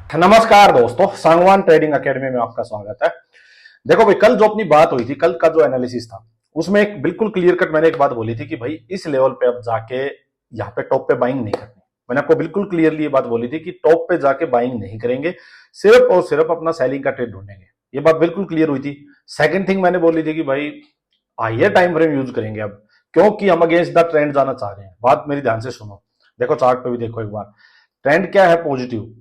नमस्कार दोस्तों, Sangwan trading academy में आपका स्वागत है। देखो भाई, कल जो अपनी बात हुई थी, कल का जो एनालिसिस था उसमें एक बिल्कुल क्लियर कट मैंने एक बात बोली थी कि भाई इस लेवल पे अब जाके यहाँ पे टॉप पे बाइंग नहीं करनी। मैंने आपको बिल्कुल क्लियरली ये बात बोली थी कि टॉप पे जाके बाइंग नहीं करेंगे, सिर्फ और सिर्फ अपना सेलिंग का ट्रेड ढूंढेंगे। ये बात बिल्कुल क्लियर हुई थी। सेकंड थिंग मैंने बोली थी कि भाई हाइयर टाइम फ्रेम यूज करेंगे अब, क्योंकि हम अगेंस्ट द ट्रेंड जाना चाह रहे हैं। बात मेरी ध्यान से सुनो, देखो चार्ट पे भी देखो एक बार। ट्रेंड क्या है? पॉजिटिव।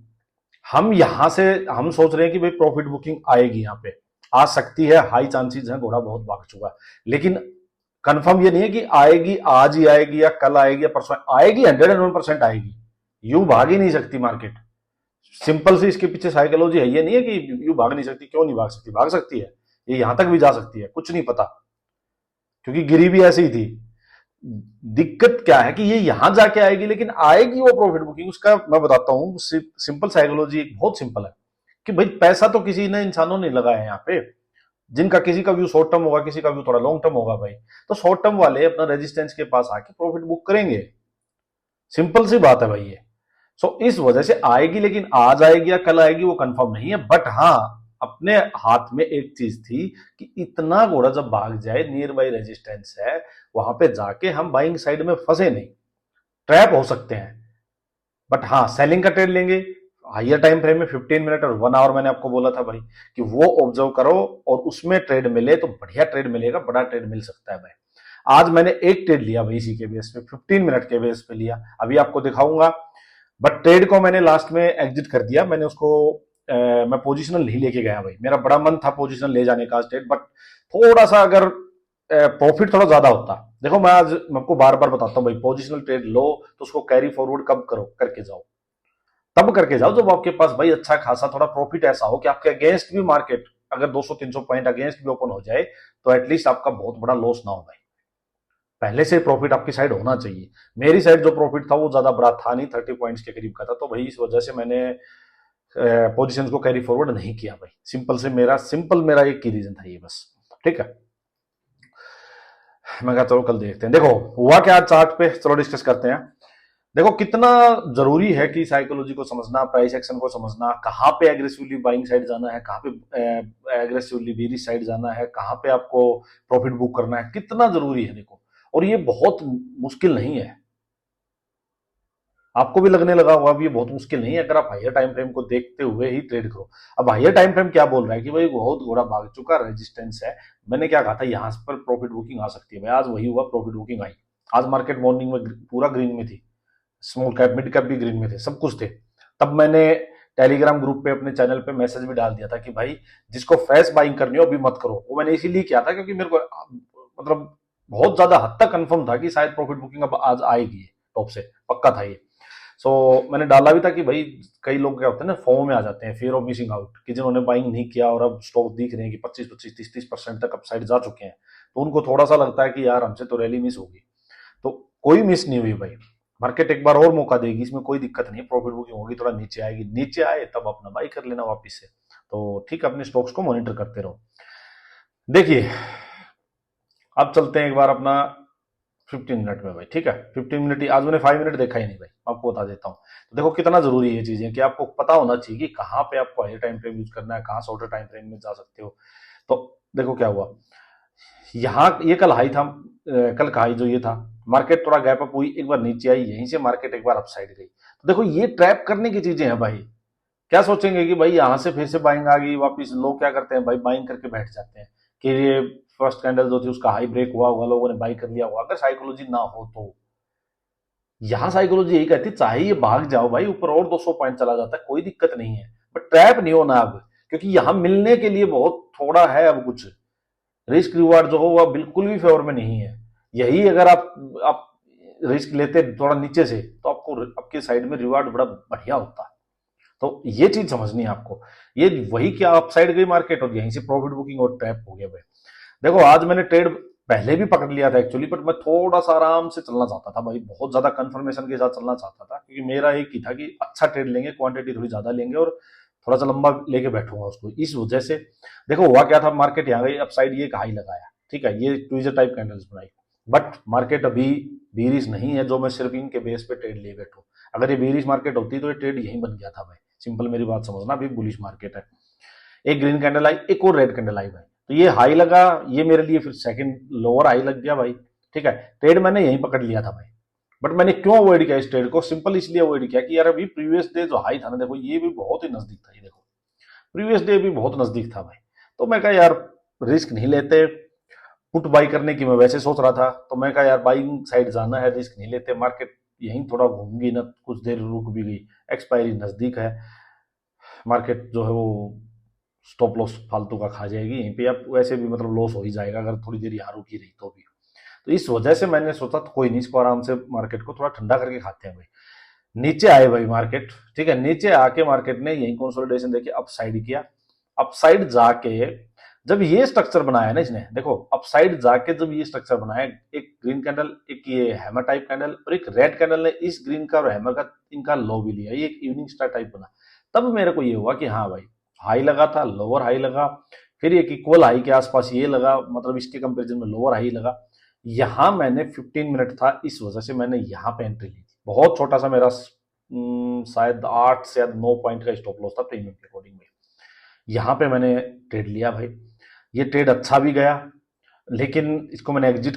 हम यहां से हम सोच रहे हैं कि भाई प्रॉफिट बुकिंग आएगी, यहां पे आ सकती है, हाई चांसेस है, घोड़ा बहुत भाग चुका है। लेकिन कंफर्म ये नहीं है कि आएगी, आज ही आएगी या कल आएगी या परसों आएगी। 101% आएगी, यूं भाग ही नहीं सकती मार्केट। सिंपल सी इसके पीछे साइकोलॉजी है, ये नहीं है कि यूं भाग नहीं सकती। क्यों नहीं भाग सकती? भाग सकती है, ये यहां तक भी जा सकती है, कुछ नहीं पता, क्योंकि गिरी भी ऐसी ही थी। दिक्कत क्या है कि ये यहां जाके आएगी, लेकिन आएगी वो प्रॉफिट बुकिंग। उसका मैं बताता हूं, सिंपल साइकोलॉजी एक बहुत सिंपल है कि भाई पैसा तो किसी ने इंसानों ने लगाया है यहाँ पे, जिनका किसी का व्यू शॉर्ट टर्म होगा, किसी का व्यू थोड़ा लॉन्ग टर्म होगा। भाई तो शॉर्ट टर्म वाले अपना रेजिस्टेंस के पास आके प्रॉफिट बुक करेंगे। सिंपल सी बात है भाई ये। सो इस वजह से आएगी, लेकिन आज आएगी या कल आएगी वो कंफर्म नहीं है। बट हाँ, अपने हाथ में एक चीज थी कि इतना घोड़ा जब भाग जाए, नियर बाई रेजिस्टेंस है, वहां पे जाके हम बाइंग साइड में फंसे नहीं, ट्रैप हो सकते हैं। बट हाँ, सेलिंग का ट्रेड लेंगे हाइयर टाइम फ्रेम में 15 मिनट और 1 आवर। मैंने आपको बोला था भाई कि वो ऑब्जर्व करो और उसमें ट्रेड मिले तो बढ़िया ट्रेड मिलेगा, बड़ा ट्रेड मिल सकता है भाई। आज मैंने एक ट्रेड लिया भाई, इसी के बेस पे 15 मिनट के बेस पे लिया, अभी आपको दिखाऊंगा। बट ट्रेड को मैंने लास्ट में एग्जिट कर दिया। मैंने उसको मैं पोजिशनल नहीं लेके गया भाई। मेरा बड़ा मन था पोजिशनल ले जाने का ट्रेड, बट थोड़ा सा अगर प्रॉफिट थोड़ा ज्यादा होता। देखो मैं आज मैं आपको बार बार बताता हूँ भाई, पोजिशनल ट्रेड लो तो उसको कैरी फॉरवर्ड कब करो, करके जाओ, तब करके जाओ जब आपके पास भाई अच्छा खासा थोड़ा प्रॉफिट ऐसा हो कि आपके अगेंस्ट भी मार्केट अगर 200-300 पॉइंट अगेंस्ट भी ओपन हो जाए तो एटलीस्ट आपका बहुत बड़ा लॉस ना हो भाई। पहले से प्रॉफिट आपकी साइड होना चाहिए। मेरी साइड जो प्रॉफिट था वो ज्यादा बड़ा था नहीं, 30 पॉइंट्स के करीब का था। तो भाई इस वजह से मैंने पोजीशंस को कैरी फॉरवर्ड नहीं किया भाई। सिंपल मेरा एक ही रीजन था ये, बस। ठीक है, मैं कहा चलो कल देखते हैं। देखो हुआ क्या चार्ट पे, चलो डिस्कस करते हैं। देखो कितना जरूरी है कि साइकोलॉजी को समझना, प्राइस एक्शन को समझना, कहाँ पे एग्रेसिवली बाइंग साइड जाना है, कहाँ पे एग्रेसिवली बीरिश साइड जाना है, कहाँ पे आपको प्रॉफिट बुक करना है, कितना जरूरी है। देखो, और ये बहुत मुश्किल नहीं है। आपको भी लगने लगा होगा, ये बहुत मुश्किल नहीं है अगर आप हाइयर टाइम फ्रेम को देखते हुए ही ट्रेड करो। अब हाइयर टाइम फ्रेम क्या बोल रहा है कि भाई बहुत घोड़ा भाग चुका, रेजिस्टेंस है। मैंने क्या कहा था, यहां पर प्रॉफिट बुकिंग आ सकती है भाई। आज वही हुआ, प्रॉफिट बुकिंग आई। आज मार्केट मॉर्निंग में पूरा ग्रीन में थी, स्मॉल कैप मिड कैप भी ग्रीन में थे, सब कुछ थे। तब मैंने टेलीग्राम ग्रुप पे अपने चैनल पे मैसेज भी डाल दिया था कि भाई जिसको फ्रेश बाइंग करनी हो अभी मत करो। वो मैंने इसीलिए किया था क्योंकि मेरे को मतलब बहुत ज्यादा हद तक कंफर्म था कि शायद प्रॉफिट बुकिंग अब आज आएगी, टॉप से पक्का था ये। सो मैंने डाला भी था कि भाई कई लोग क्या होते हैं ना, फॉर्म में आ जाते हैं, फियर ऑफ मिसिंग आउट, कि जिन्होंने बाइंग नहीं किया और अब स्टॉक दिख रहे हैं कि 25-25, 30-30% तक अपसाइड जा चुके हैं, तो उनको थोड़ा सा लगता है कि यार हमसे तो रैली मिस होगी। तो कोई मिस नहीं हुई भाई। मार्केट एक बार और मौका देगी, इसमें कोई दिक्कत नहीं। प्रॉफिट बुकिंग होगी, थोड़ा नीचे आएगी, नीचे आए तब अपना बाई कर लेना वापिस से। तो ठीक है, अपने स्टॉक्स को मॉनिटर करते रहो। देखिए अब चलते हैं एक बार अपना 15 मिनट में भाई। ठीक है, 15 मिनट ही, आज मैंने 5 मिनट देखा ही नहीं भाई, आपको बता देता हूँ। तो देखो कितना जरूरी है ये चीजें कि आपको पता होना चाहिए कि कहाँ पे आपको हाई टाइम फ्रेम यूज करना है, कहाँ शॉर्टर टाइम फ्रेम में जा सकते हो। तो देखो क्या हुआ, यहाँ ये कल हाई था, कल का हाई जो ये था, मार्केट थोड़ा गैप अप हुई, एक बार नीचे आई, यहीं से मार्केट एक बार अपसाइड गई। तो देखो ये ट्रैप करने की चीजें हैं भाई। क्या सोचेंगे कि भाई यहां से फिर से बाइंग आ गई वापिस, लोग क्या करते हैं भाई, बाइंग करके बैठ जाते हैं कि ये फर्स्ट कैंडल जो थी उसका हाई ब्रेक हुआ होगा, लोगों ने बाई कर लिया होगा। अगर साइकोलॉजी ना हो तो यहां साइकोलॉजी यही कहती है, चाहे ये भाग जाओ भाई ऊपर और 200 पॉइंट चला जाता है, कोई दिक्कत नहीं है, बट ट्रैप नहीं होना अब, क्योंकि यहां मिलने के लिए बहुत थोड़ा है अब कुछ। रिस्क रिवार्ड जो हो वह बिल्कुल भी फेवर में नहीं है। यही अगर आप रिस्क लेते थोड़ा नीचे से तो आपको आपके साइड में रिवार्ड बड़ा बढ़िया होता। तो ये चीज समझनी है आपको। ये वही क्या अपसाइड गई मार्केट और यहीं से प्रॉफिट बुकिंग और ट्रैप हो गया भाई। देखो आज मैंने ट्रेड पहले भी पकड़ लिया था एक्चुअली, बट मैं थोड़ा सा आराम से चलना चाहता था भाई, बहुत ज्यादा कंफर्मेशन के साथ चलना चाहता था, क्योंकि मेरा एक ही था कि अच्छा ट्रेड लेंगे, क्वांटिटी थोड़ी ज्यादा लेंगे और थोड़ा सा लंबा लेके बैठूंगा उसको। इस वजह से देखो हुआ क्या था, मार्केट यहाँ गई अपसाइड, ये हाई लगाया, ठीक है, ये ट्वीजर टाइप कैंडल्स बनाई, बट मार्केट अभी बीरिश नहीं है जो मैं सिर्फ इनके बेस पे ट्रेड ले बैठू। अगर ये बीरिश मार्केट होती तो ये ट्रेड यहीं बन गया था भाई, सिंपल मेरी बात समझना, अभी बुलिश मार्केट है। एक ग्रीन कैंडल आई, एक और रेड कैंडल आई भाई, तो ये हाई लगा, ये मेरे लिए फिर सेकंड लोअर हाई लग गया भाई। ठीक है, ट्रेड मैंने यहीं पकड़ लिया था भाई। बट मैंने क्यों अवॉइड किया इस ट्रेड को? सिंपल इसलिए अवॉइड किया कि यार अभी प्रीवियस डे जो हाई था ना, देखो ये भी बहुत ही नजदीक था, ये देखो प्रीवियस डे भी बहुत नजदीक था भाई। तो मैं कहा यार रिस्क नहीं लेते, पुट बाई करने की मैं वैसे सोच रहा था, तो मैं कहा यार बाइंग साइड जाना है, रिस्क नहीं लेते, मार्केट यहीं थोड़ा घूम गई ना, कुछ देर रुक भी गई, एक्सपायरी नजदीक है, मार्केट जो है वो स्टॉप लॉस फालतू का खा जाएगी यहीं पे, अब वैसे भी मतलब लॉस हो ही जाएगा अगर थोड़ी देर यहाँ रुकी रही तो भी। तो इस वजह से मैंने सोचा तो कोई नहीं, इसको आराम से मार्केट को थोड़ा ठंडा करके खाते हैं भाई। नीचे आए भाई मार्केट, ठीक है, नीचे आके मार्केट ने यही कंसोलिडेशन देके अपसाइड किया। अपसाइड जाके जब ये स्ट्रक्चर बनाया ना इसने, देखो अपसाइड जाके जब ये स्ट्रक्चर बनाया, एक ग्रीन कैंडल, एक ये हैमर टाइप कैंडल और एक रेड कैंडल ने इस ग्रीन का और हैमर का इनका लो भी लिया, ये एक इवनिंग स्टार टाइप बना। तब मेरे को ये हुआ कि हाँ भाई हाई लगा था, लोअर हाई लगा, फिर एक इक्वल हाई के आसपास ये लगा, मतलब इसके कंपेरिजन में लोअर हाई लगा। यहां मैंने 15 मिनट था, इस वजह से मैंने यहां पे एंट्री ली थी। बहुत छोटा सा मेरा शायद 8 से 9 पॉइंट का स्टॉप लॉस था प्रीमियम के अकॉर्डिंग में। यहां पे मैंने ट्रेड लिया भाई, ये ट्रेड अच्छा भी गया, लेकिन इसको मैंने एग्जिट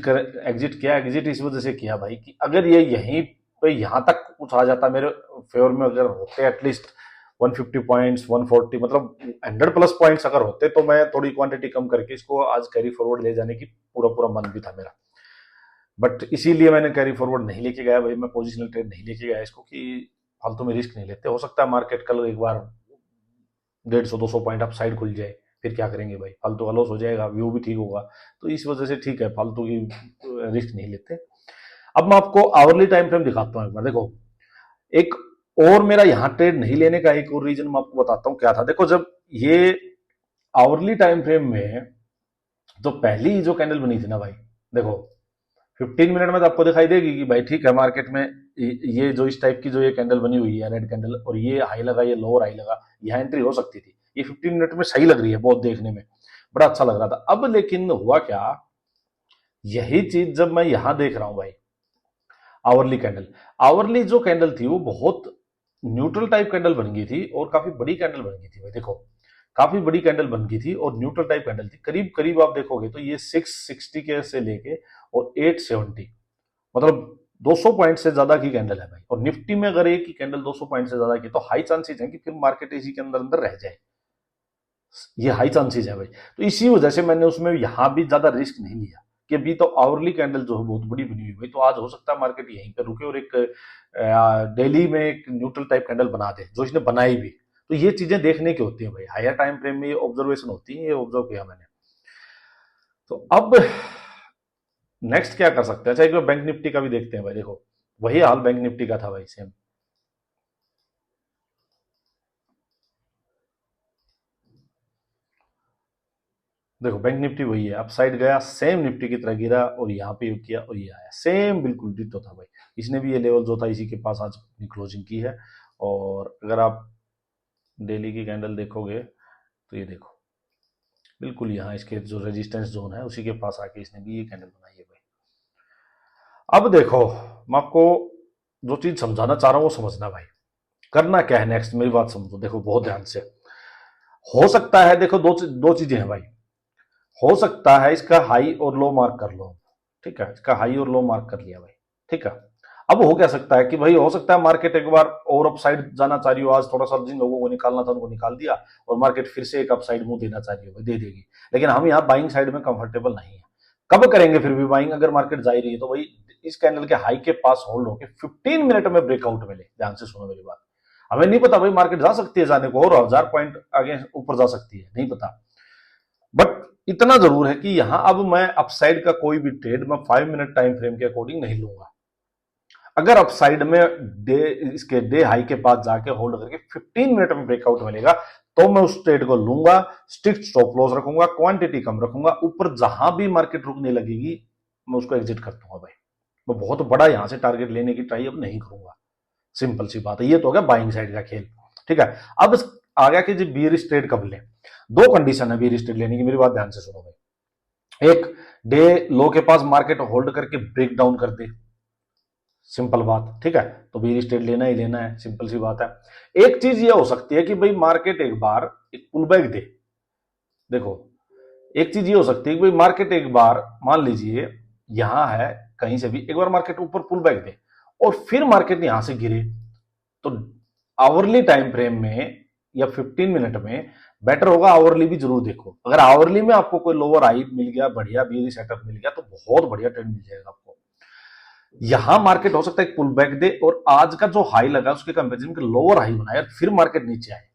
किया। एग्जिट इस वजह से किया भाई कि अगर ये यहीं पे यहां तक कुछ आ जाता मेरे फेवर में, अगर होते एटलीस्ट 150 पॉइंट्स 140 मतलब 100 प्लस पॉइंट्स अगर होते, तो मैं थोड़ी क्वांटिटी कम करके इसको आज कैरी फॉरवर्ड ले जाने की पूरा पूरा मन भी था मेरा। बट इसीलिए मैंने कैरी फॉरवर्ड नहीं लेके गया भाई, मैं पोजिशनल ट्रेड नहीं लेके गया इसको कि फालतू में रिस्क नहीं लेते। हो सकता है मार्केट कल एक बार 150-200 पॉइंट अप साइड खुल जाए, फिर क्या करेंगे भाई, फालतू का लॉस हो जाएगा, व्यू भी ठीक होगा। तो इस वजह से ठीक है, फालतू की रिस्क नहीं लेते। अब मैं आपको आवरली टाइम फ्रेम दिखाता हूं एक बार। देखो एक और मेरा यहां ट्रेड नहीं लेने का एक और रीजन मैं आपको बताता हूं क्या था। देखो जब ये आवरली टाइम फ्रेम में जो पहली जो कैंडल बनी थी ना भाई, देखो 15 मिनट में तो आपको दिखाई देगी कि भाई ठीक है, मार्केट में ये जो इस टाइप की जो ये कैंडल बनी हुई है रेड कैंडल, और ये हाई लगा, ये लोअर हाई लगा, यहाँ एंट्री हो सकती थी। ये 15 मिनट में सही लग रही है, बहुत देखने में बड़ा अच्छा लग रहा था। अब लेकिन हुआ क्या, यही चीज जब मैं यहां देख रहा हूं भाई, आवरली कैंडल, आवरली जो कैंडल थी वो बहुत न्यूट्रल टाइप कैंडल बन गई थी और काफी बड़ी कैंडल बन गई थी भाई। देखो काफी बड़ी कैंडल बन गई थी और न्यूट्रल टाइप कैंडल थी। करीब करीब आप देखोगे तो ये 660 के से लेके और 870 मतलब 200 पॉइंट से ज्यादा की कैंडल है भाई। और निफ्टी में अगर एक ही कैंडल 200 पॉइंट से ज्यादा की, तो हाई चांसेस है कि फिर मार्केट इसी के अंदर अंदर रह जाए, ये हाई चांसेस है भाई। तो इसी वजह से मैंने उसमें यहां भी ज्यादा रिस्क नहीं लिया कि अभी तो आवरली कैंडल जो है बहुत बड़ी बनी हुई भाई, तो आज हो सकता है मार्केट यहीं पे रुके और एक डेली में एक न्यूट्रल टाइप कैंडल बना दे, जो इसने बनाई भी। तो ये चीजें देखने की होती है भाई, हायर टाइम फ्रेम में ये ऑब्जर्वेशन होती है, ये ऑब्जर्व किया मैंने। तो अब नेक्स्ट क्या कर सकते हैं? अच्छा एक बार बैंक निफ्टी का भी देखते हैं भाई। देखो वही हाल बैंक निफ्टी का था भाई, सेम। देखो बैंक निफ्टी वही है, अपसाइड गया, सेम निफ्टी की तरह गिरा और यहाँ पे किया और ये आया, सेम बिल्कुल डिटो था भाई। इसने भी ये लेवल जो था इसी के पास आज अपनी क्लोजिंग की है। और अगर आप डेली की कैंडल देखोगे तो ये देखो बिल्कुल यहाँ इसके जो रेजिस्टेंस जोन है उसी के पास आके इसने भी ये कैंडल बनाई है भाई। अब देखो मैं आपको जो चीज समझाना चाह रहा हूँ वो समझना भाई, करना क्या है नेक्स्ट, मेरी बात समझो देखो बहुत ध्यान से। हो सकता है, देखो दो चीजें हैं भाई, हो सकता है इसका हाई और लो मार्क कर लो, ठीक है, इसका हाई और लो मार्क कर लिया भाई, ठीक है। अब हो क्या सकता है कि भाई हो सकता है मार्केट एक बार और अपसाइड जाना चाह रही हो, आज थोड़ा सा जिन लोगों को निकालना था उनको निकाल दिया और मार्केट फिर से एक अपसाइड मुंह देना चाह रही हो, दे देगी। लेकिन हम यहाँ बाइंग साइड में कंफर्टेबल नहीं है। कब करेंगे फिर भी बाइंग? अगर मार्केट जा ही रही है तो भाई इस कैंडल के हाई के पास होल्ड होकर 15 मिनट में ब्रेकआउट मिले। ध्यान से सुनो मेरी बात, हमें नहीं पता भाई मार्केट जा सकती है जाने को और 1000 पॉइंट आगे ऊपर जा सकती है, नहीं पता। बट इतना जरूर है कि यहां अब मैं अपसाइड का कोई भी ट्रेड मैं 5 मिनट टाइम फ्रेम के अकॉर्डिंग नहीं लूंगा। अगर अपसाइड में इसके डे हाई के पास जाके होल्ड करके 15 मिनट में ब्रेकआउट मिलेगा तो मैं उस ट्रेड को लूंगा, स्ट्रिक्ट स्टॉप लॉस रखूंगा, क्वांटिटी कम रखूंगा, ऊपर जहां भी मार्केट रुकने लगेगी मैं उसको एग्जिट कर दूंगा भाई। मैं बहुत बड़ा यहां से टारगेट लेने की ट्राई अब नहीं करूंगा, सिंपल सी बात है। ये तो हो गया बाइंग साइड का खेल, ठीक है। अब आ गया कि जी बियरिश ट्रेड कब लें। दो कंडीशन है बियरिश ट्रेड लेने की, मेरी बात ध्यान से सुनो भाई। एक, डे लो के पास मार्केट होल्ड करके ब्रेक डाउन कर दे, सिंपल बात, ठीक है। तो बेयरिश ट्रेड लेना ही लेना है, सिंपल सी बात है। एक चीज ये हो सकती है कि भाई मार्केट एक बार एक पुल बैक दे। देखो, एक चीज ये हो सकती है कि भाई मार्केट एक बार मान लीजिए यहां है, कहीं से भी एक बार मार्केट ऊपर पुल बैक दे और फिर मार्केट यहां से गिरे, तो आवरली टाइम फ्रेम में या 15 मिनट में बेटर होगा आवरली भी जरूर देखो। अगर आवरली में आपको कोई लोअर हाई मिल गया, बढ़िया बीयरिश सेटअप मिल गया, तो बहुत बढ़िया ट्रेंड मिल जाएगा आपको। यहां मार्केट हो सकता है पुल बैक दे और आज का जो हाई लगा उसके कंपेरिजन में लोअर हाई बनाए, फिर मार्केट नीचे आए,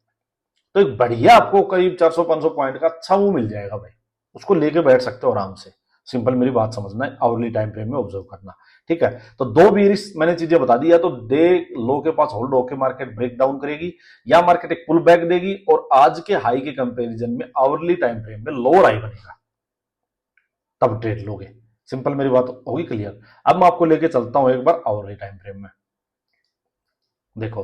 तो एक बढ़िया आपको करीब 400-500 पॉइंट का अच्छा वो मिल जाएगा भाई, उसको लेके बैठ सकते हो आराम से। सिंपल मेरी बात समझना है, आवरली टाइम फ्रेम में ऑब्जर्व करना, ठीक है। तो दो बीयरिश मैंने चीजें बता दी, या तो डे लो के पास होल्ड होकर मार्केट ब्रेक डाउन करेगी, या मार्केट एक पुल बैक देगी और आज के हाई के कंपैरिजन में आवरली टाइम फ्रेम में लोअर हाई बनेगा, तब ट्रेड लोगे। सिंपल मेरी बात होगी क्लियर। अब मैं आपको लेके चलता हूं एक बार आवरली टाइम फ्रेम में। देखो,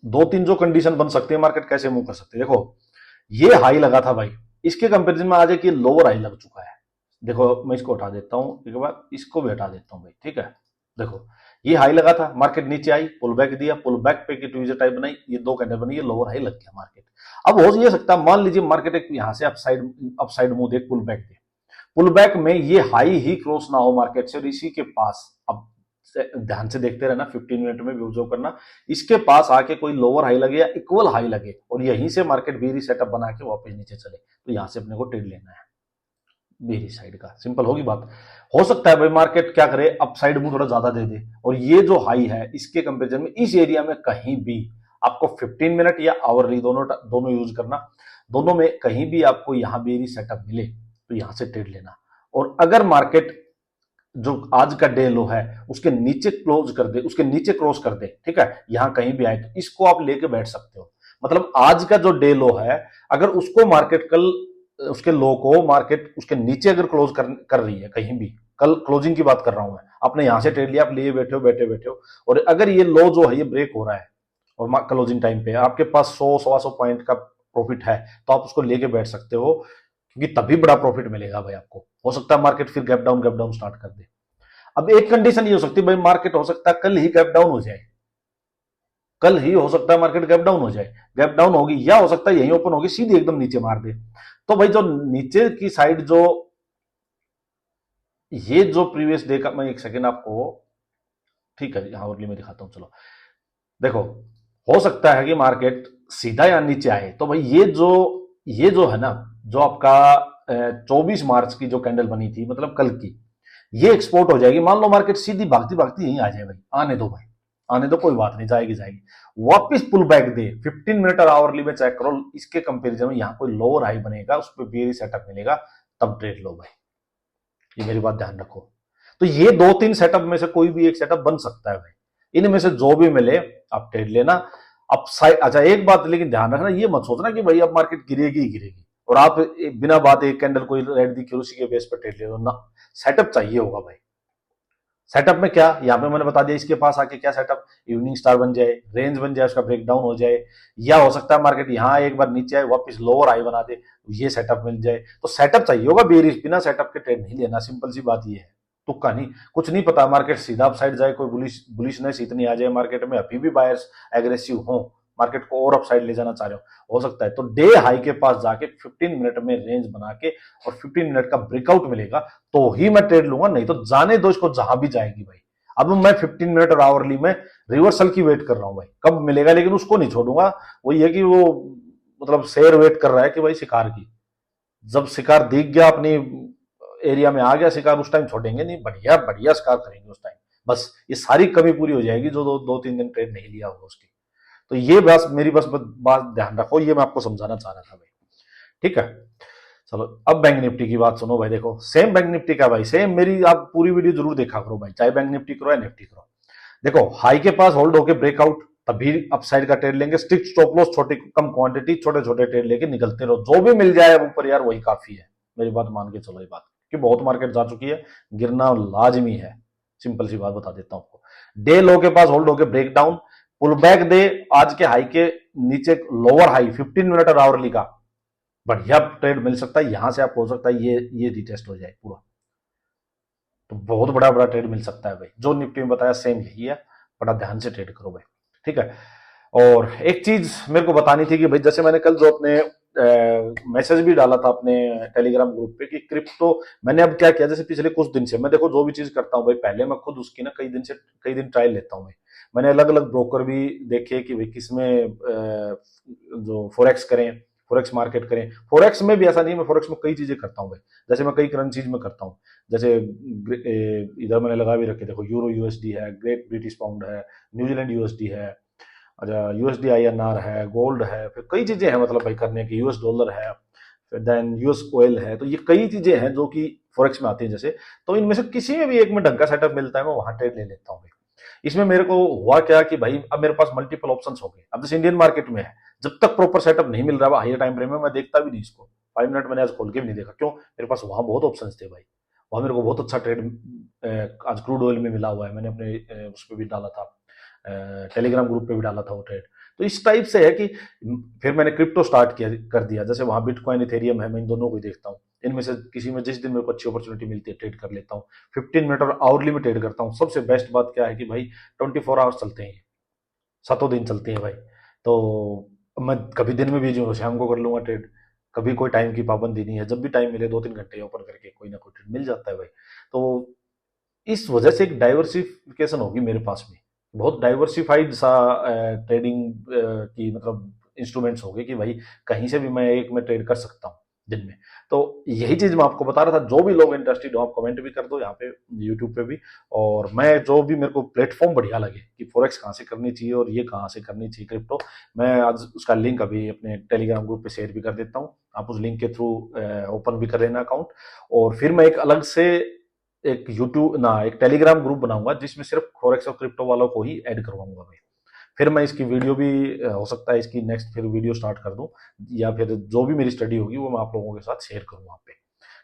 दो तीन जो कंडीशन बन सकती है, मार्केट कैसे मूव कर सकती है। देखो, ये हाई लगा था भाई, इसके कंपैरिजन में आज एक ये लोअर हाई लग चुका है। देखो, मैं इसको हटा देता हूं, एक बार इसको भी हटा देता हूं भाई, ठीक है। देखो, ये हाई लगा था, मार्केट नीचे आई, पुल बैक दिया, पुल बैक पे की ट्यूजर टाइप बनाई, ये दो कैंडल बनी, ये लोअर हाई लग गया मार्केट। अब हो ये सकता है, मान लीजिए मार्केट एक यहां से अपसाइड मूव दे, पुल बैक दे, पुल बैक में ये हाई ही क्रॉस ना हो मार्केट से और इसी के पास, अब ध्यान से देखते रहना, 15 मिनट में भी ऑब्जर्व करना, इसके पास आके कोई लोअर हाई लगे या इक्वल हाई लगे और यहीं से मार्केट बेयरिश सेटअप बना के वापस नीचे चले, तो यहां से अपने को ट्रेड लेना है बेयरिश साइड का। सिंपल होगी बात। हो सकता है भाई मार्केट क्या करे, अपसाइड मूव थोड़ा ज्यादा दे दे और ये जो हाई है इसके कंपेरिजन में इस एरिया में कहीं भी आपको 15 मिनट या आवरली दोनों यूज करना, दोनों में कहीं भी आपको यहां बेयरिश सेटअप मिले तो यहां से ट्रेड लेना। और अगर मार्केट जो आज का डे लो है उसके नीचे क्लोज कर दे, उसके नीचे क्रॉस कर दे, ठीक है, यहां कहीं भी आए, तो इसको आप लेके बैठ सकते हो। मतलब आज का जो डे लो है, अगर उसको मार्केट कल, उसके लो को मार्केट उसके नीचे अगर क्लोज कर रही है कहीं भी, कल क्लोजिंग की बात कर रहा हूं मैं, आपने यहां से ट्रेड लिया, आप लिए बैठे हो बैठे बैठे हो, और अगर ये लो जो है ये ब्रेक हो रहा है और क्लोजिंग टाइम पे आपके पास 100-125 पॉइंट का प्रॉफिट है, तो आप उसको लेके बैठ सकते हो, क्योंकि तभी बड़ा प्रॉफिट मिलेगा भाई आपको। हो सकता है मार्केट फिर गैप डाउन स्टार्ट कर दे। अब एक कंडीशन ये हो सकती है भाई, मार्केट हो सकता है कल ही गैप डाउन हो जाए, कल ही हो सकता है मार्केट गैप डाउन हो जाए, गैप डाउन होगी, या हो सकता है यही ओपन होगी सीधी एकदम नीचे मार दे। तो भाई जो नीचे की साइड जो ये जो प्रीवियस डे का, मैं एक सेकेंड आपको, ठीक है यहां में दिखाता हूं, चलो देखो, हो सकता है कि मार्केट सीधा या नीचे आए, तो भाई ये जो है ना, जो आपका 24 मार्च की जो कैंडल बनी थी, मतलब कल की, ये एक्सपोर्ट हो जाएगी। मान लो मार्केट सीधी भागती भागती यहीं आ जाए भाई, आने दो भाई, आने दो, कोई बात नहीं, जाएगी जाएगी, वापिस पुल बैक दे, 15 मिनट और आवरली में चेक करो, इसके कंपेरिजन में यहां कोई लोअर हाई बनेगा, उस पर बेयरिश सेटअप मिलेगा, तब ट्रेड लो भाई, ये मेरी बात ध्यान रखो। तो ये दो तीन सेटअप में से कोई भी एक सेटअप बन सकता है भाई, इनमें से जो भी मिले आप ट्रेड लेना। अब साइड, अच्छा एक बात लेकिन ध्यान रखना, ये मत सोचना कि भाई अब मार्केट गिरेगी ही गिरेगी और आप बिना बात एक कैंडल कोई रेड दिखी उसी के बेस पर ट्रेड ले लो ना, सेटअप चाहिए होगा भाई। सेटअप में क्या, यहां पे मैंने बता दिया, इसके पास आके क्या सेटअप, इवनिंग स्टार बन जाए, रेंज बन जाए, उसका ब्रेकडाउन हो जाए, या हो सकता है मार्केट यहां एक बार नीचे आए वापस लोअर हाई बना दे, ये सेटअप मिल जाए, तो सेटअप चाहिए होगा बेयरिश, बिना सेटअप के ट्रेड नहीं लेना, सिंपल सी बात ये है। तुक्का नहीं, कुछ नहीं पता, मार्केट सीधा अपसाइड जाए, कोई बुलिशनेस इतनी आ जाए मार्केट में, अभी भी बायर्स एग्रेसिव हो, मार्केट को और अपसाइड ले जाना चाह रहे हो सकता है, तो डे हाई के पास जाके 15 मिनट में रेंज बना के और 15 मिनट का ब्रेकआउट मिलेगा तो ही मैं ट्रेड लूंगा, नहीं तो जाने दो इसको जहां भी जाएगी भाई। अब मैं 15 मिनट और आवरली में रिवर्सल की वेट कर रहा हूं भाई, कब मिलेगा, लेकिन उसको नहीं छोड़ूंगा। वो ये कि वो मतलब शेर वेट कर रहा है कि भाई शिकार की, जब शिकार दिख गया अपनी एरिया में आ गया शिकार, उस टाइम छोड़ेंगे नहीं, बढ़िया बढ़िया शिकार करेंगे उस टाइम, बस ये सारी कमी पूरी हो जाएगी जो दो तीन दिन ट्रेड नहीं लिया होगा उसकी। तो ये बस मेरी बात ध्यान रखो, ये मैं आपको समझाना चाह रहा था भाई, ठीक है। चलो अब बैंक निफ्टी की बात सुनो भाई, देखो सेम बैंक निफ्टी का भाई, सेम मेरी आप पूरी वीडियो जरूर देखा करो भाई, चाहे बैंक निफ्टी करो या निफ्टी करो। देखो हाई के पास होल्ड होके ब्रेकआउट, तभी अपसाइड का ट्रेड लेंगे, स्ट्रिक्ट स्टॉप लॉस, छोटी कम क्वांटिटी, छोटे छोटे ट्रेड लेके निकलते रहो, जो भी मिल जाए ऊपर यार वही काफी है, मेरी बात मान के चलो ये बात, कि बहुत मार्केट जा चुकी है, गिरना लाजमी है, सिंपल सी बात बता देता हूं आपको। डे लो के पास होल्ड होके ब्रेकडाउन, पुल बैक दे, आज के हाई के नीचे लोअर हाई 15 मिनट और आवरली का बढ़िया ट्रेड मिल सकता है, यहां से आपको हो सकता है ये रिटेस्ट हो जाए पूरा, तो बहुत बड़ा बड़ा ट्रेड मिल सकता है भाई। जो निफ्टी में बताया सेम यही है, बड़ा ध्यान से ट्रेड करो भाई, ठीक है। और एक चीज मेरे को बतानी थी कि भाई जैसे मैंने कल जो अपने मैसेज भी डाला था अपने टेलीग्राम ग्रुप पे कि क्रिप्टो, मैंने अब क्या किया, जैसे पिछले कुछ दिन से मैं देखो जो भी चीज करता हूँ भाई, पहले मैं खुद उसकी ना कई दिन ट्रायल लेता हूँ मैं। मैंने अलग अलग ब्रोकर भी देखे कि भाई किसमें जो फोरेक्स करें, फोरेक्स मार्केट करें। फोरेक्स में भी ऐसा नहीं है, मैं फोरेक्स में कई चीजें करता हूँ भाई। जैसे मैं कई करेंसीज में करता हूँ, जैसे इधर मैंने लगा भी रखे, देखो यूरो यूएसडी है, ग्रेट ब्रिटिश पाउंड है, न्यूजीलैंड यूएसडी है, अच्छा यूएसडी आईएनआर है, गोल्ड है, फिर कई चीजें हैं मतलब भाई करने की, यूएस डॉलर है, फिर देन यूएस ऑयल है। तो ये कई चीजें हैं जो कि फॉरेक्स में आती हैं जैसे। तो इनमें से किसी में भी एक में ढंग का सेटअप मिलता है, मैं वहां ट्रेड ले लेता हूँ भाई। इसमें मेरे को हुआ क्या कि भाई अब मेरे पास मल्टीपल ऑप्शंस हो गए। अब जैसे इंडियन मार्केट में है, जब तक प्रॉपर सेटअप नहीं मिल रहा हाइयर टाइम फ्रेम में, मैं देखता भी नहीं इसको। 5 मिनट मैंने आज खोल के भी नहीं देखा, क्यों? मेरे पास वहां बहुत ऑप्शन थे भाई। वहां मेरे को बहुत अच्छा ट्रेड आज क्रूड ऑयल में मिला हुआ है, मैंने अपने उस पर भी डाला था, टेलीग्राम ग्रुप पे भी डाला था वो ट्रेड। तो इस टाइप से है कि फिर मैंने क्रिप्टो स्टार्ट किया कर दिया, जैसे वहां बिटकॉइन इथेरियम है, मैं इन दोनों को ही देखता हूँ। इनमें से किसी में जिस दिन मेरे को अच्छी अपॉर्चुनिटी मिलती है ट्रेड कर लेता हूँ। 15 मिनट और आवर्ली में ट्रेड करता हूँ। सबसे बेस्ट बात क्या है कि भाई 24 आवर्स चलते हैं, सातों दिन चलती है भाई। तो मैं कभी दिन में भी जो शाम को कर लूंगा ट्रेड, कभी कोई टाइम की पाबंदी नहीं है, जब भी टाइम मिले 2-3 घंटे ओपन करके कोई ना कोई ट्रेड मिल जाता है भाई। तो इस वजह से एक डाइवर्सिफिकेशन होगी मेरे पास में, बहुत डाइवर्सिफाइड सा ट्रेडिंग की मतलब इंस्ट्रूमेंट्स हो गए कि भाई कहीं से भी मैं एक में ट्रेड कर सकता हूँ दिन में। तो यही चीज मैं आपको बता रहा था। जो भी लोग इंटरेस्टेड हो आप कमेंट भी कर दो यहाँ पे यूट्यूब पे भी। और मैं जो भी मेरे को प्लेटफॉर्म बढ़िया लगे कि फॉरेक्स कहाँ से करनी चाहिए और ये कहाँ से करनी चाहिए क्रिप्टो, मैं आज उसका लिंक अभी अपने टेलीग्राम ग्रुप पे शेयर भी कर देता हूँ। आप उस लिंक के थ्रू ओपन भी कर लेना अकाउंट। और फिर मैं एक अलग से एक यूट्यूब ना एक टेलीग्राम ग्रुप बनाऊंगा जिसमें सिर्फ फॉरेक्स और क्रिप्टो वालों को ही ऐड करवाऊंगा भाई। फिर मैं इसकी वीडियो भी हो सकता है इसकी नेक्स्ट फिर वीडियो स्टार्ट कर दूं, या फिर जो भी मेरी स्टडी होगी वो मैं आप लोगों के साथ शेयर करूँ वहां पे,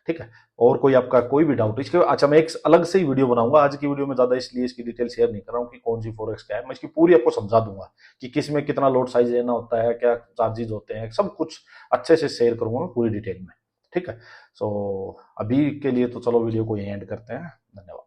ठीक है। और कोई आपका कोई भी डाउट इसके, अच्छा मैं एक अलग से ही वीडियो बनाऊंगा। आज की वीडियो में ज्यादा इसलिए इसकी डिटेल शेयर नहीं कर रहा हूँ कि कौन सी फॉरेक्स क्या है, मैं इसकी पूरी आपको समझा दूंगा कि किस में कितना लोड साइज लेना होता है, क्या चार्जेस होते हैं, सब कुछ अच्छे से शेयर करूंगा मैं पूरी डिटेल में, ठीक है। सो अभी के लिए तो चलो वीडियो को यहीं एंड करते हैं। धन्यवाद।